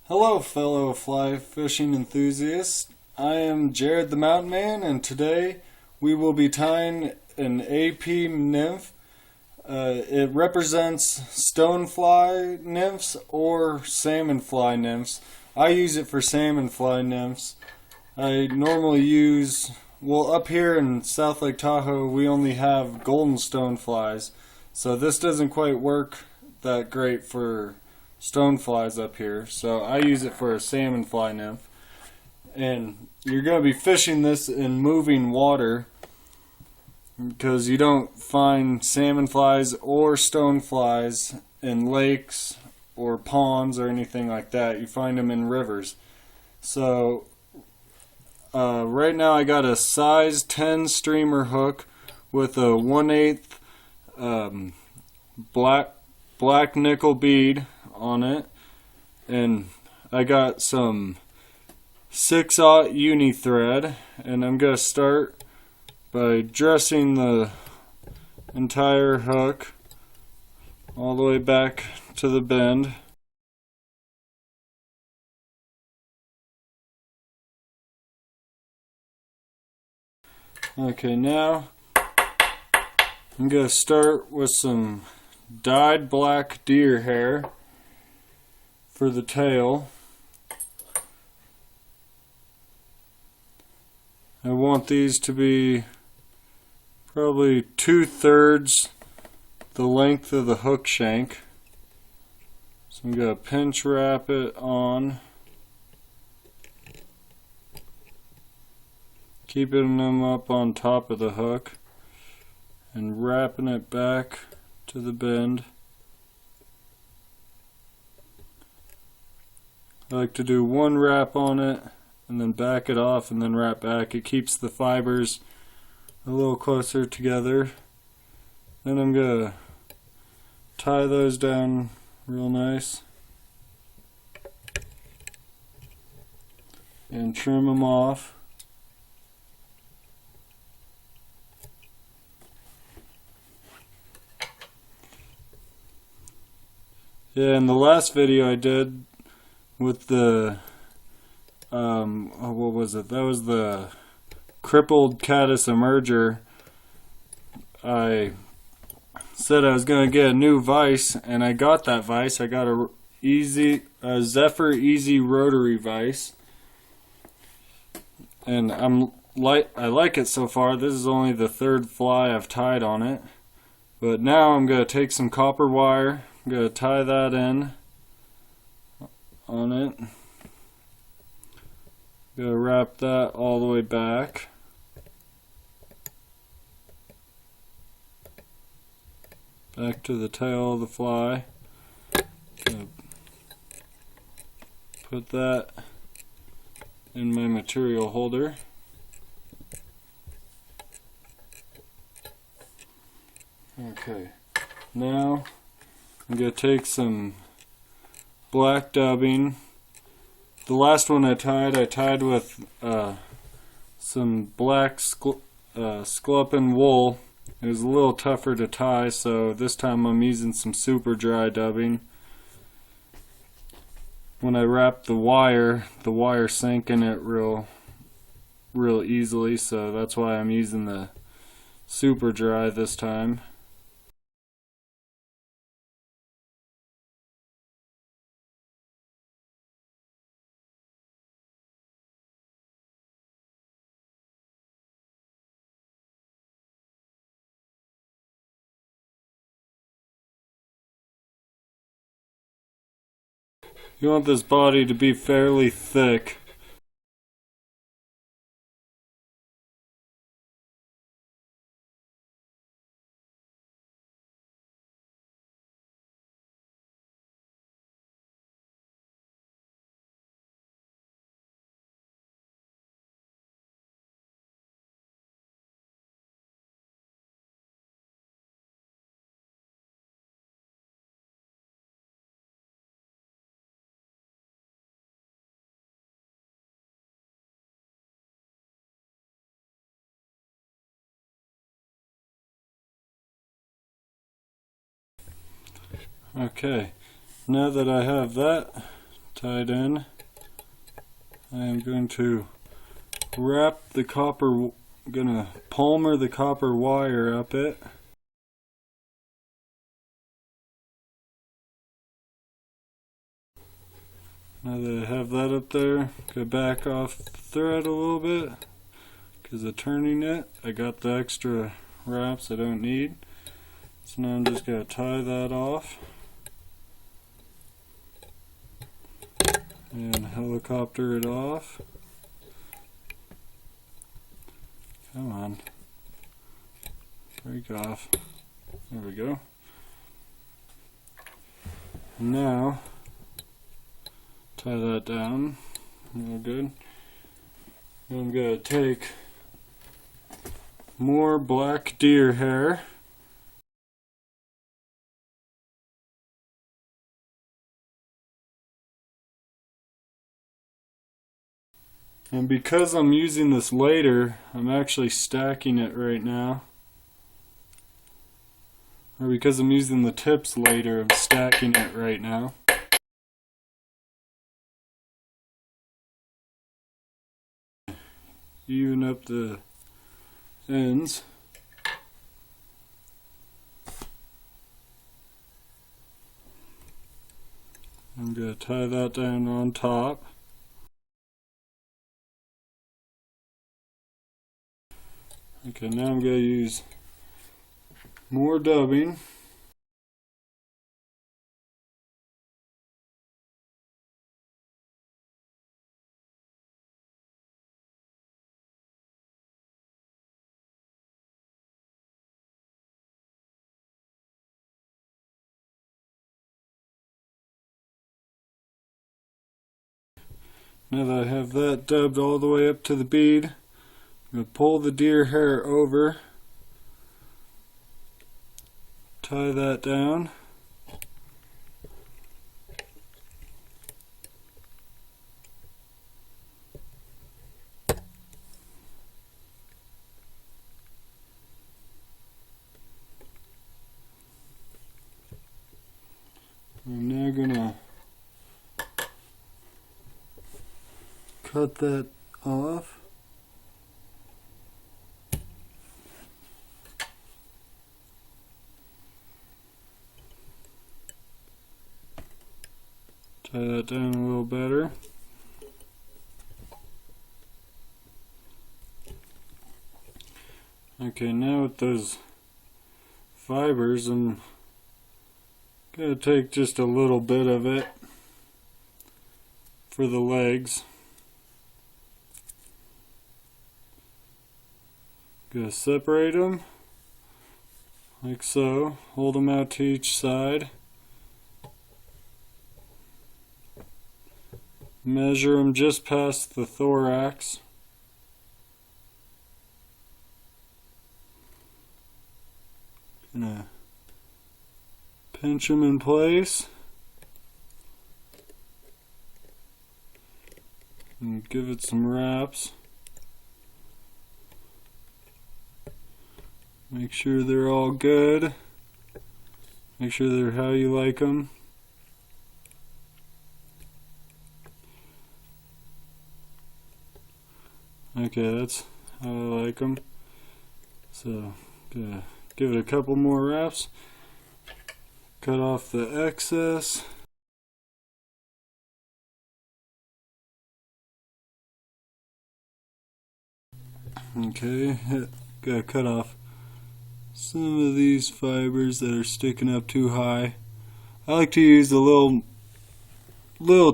Hello fellow fly fishing enthusiasts, I am Jared the Mountain Man, and today we will be tying an AP nymph. It represents stonefly nymphs or salmon fly nymphs. I use it for salmon fly nymphs. I normally use, up here in South Lake Tahoe we only have golden stoneflies, so this doesn't quite work that great for stoneflies up here, so I use it for a salmon fly nymph. And you're going to be fishing this in moving water because you don't find salmon flies or stoneflies in lakes or ponds or anything like that. You find them in rivers. So right now I got a size 10 streamer hook with a 1/8 black nickel bead on it, and I got some 6/0 uni thread, and I'm going to start by dressing the entire hook all the way back to the bend. Okay, now I'm going to start with some dyed black deer hair for the tail. I want these to be probably 2/3 the length of the hook shank. So I'm going to pinch wrap it on, keeping them up on top of the hook and wrapping it back to the bend. I like to do one wrap on it and then back it off and then wrap back. It keeps the fibers a little closer together. Then I'm going to tie those down real nice and trim them off. Yeah, in the last video I did with the what was it? That was the crippled caddis emerger. I said I was going to get a new vise, and I got that vise. I got a Zephyr Easy rotary vise, and I like it so far. This is only the third fly I've tied on it, but now I'm going to take some copper wire. I'm going to tie that in on it. Going to wrap that all the way back. Back to the tail of the fly. Gonna put that in my material holder. Okay, now I'm going to take some black dubbing. The last one I tied with some black Sculpin wool. It was a little tougher to tie, so this time I'm using some super dry dubbing. When I wrapped the wire sank in it real easily, so that's why I'm using the super dry this time. You want this body to be fairly thick. Okay, now that I have that tied in, I am going to wrap the copper, gonna palmer the copper wire up it. Now that I have that up there, go back off the thread a little bit because of turning it. I got the extra wraps I don't need. So now I'm just going to tie that off and helicopter it off. Come on. Break off. There we go. Now, tie that down real good. I'm going to take more black deer hair. And because I'm using this later, I'm actually stacking it right now. Or because I'm using the tips later, I'm stacking it right now. Even up the ends. I'm going to tie that down on top. Okay, now I'm going to use more dubbing. Now that I have that dubbed all the way up to the bead, I'm going to pull the deer hair over, tie that down, I'm now going to cut that off. Tie that down a little better. Okay, now with those fibers, I'm going to take just a little bit of it for the legs. Going to separate them like so, hold them out to each side. Measure them just past the thorax. Gonna pinch them in place and give it some wraps. Make sure they're all good. Make sure they're how you like them. Okay, that's how I like them. So, gonna give it a couple more wraps. Cut off the excess. Okay, gotta cut off some of these fibers that are sticking up too high. I like to use a little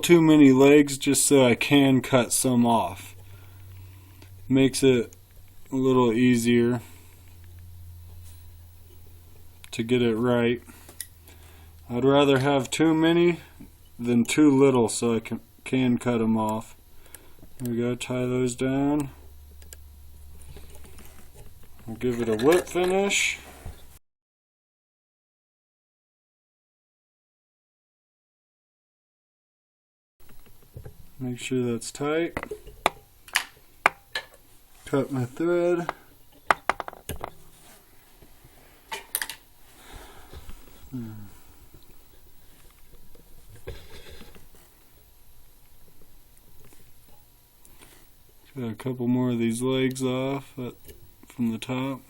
too many legs just so I can cut some off. Makes it a little easier to get it right. I'd rather have too many than too little so I can cut them off. There we go, tie those down. I'll give it a whip finish. Make sure that's tight. Cut my thread. Got a couple more of these legs off from the top.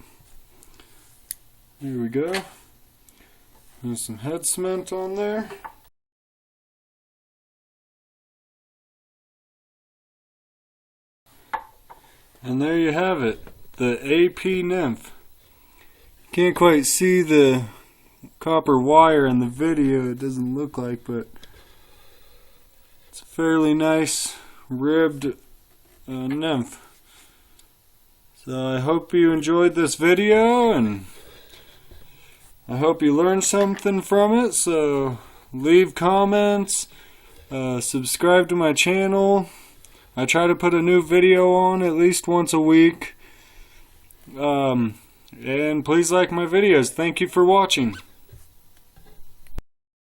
Here we go. There's some head cement on there. And there you have it, the AP nymph. Can't quite see the copper wire in the video, it doesn't look like, but it's a fairly nice ribbed nymph. So I hope you enjoyed this video, and I hope you learned something from it. So leave comments, subscribe to my channel. I try to put a new video on at least once a week. And please like my videos. Thank you for watching.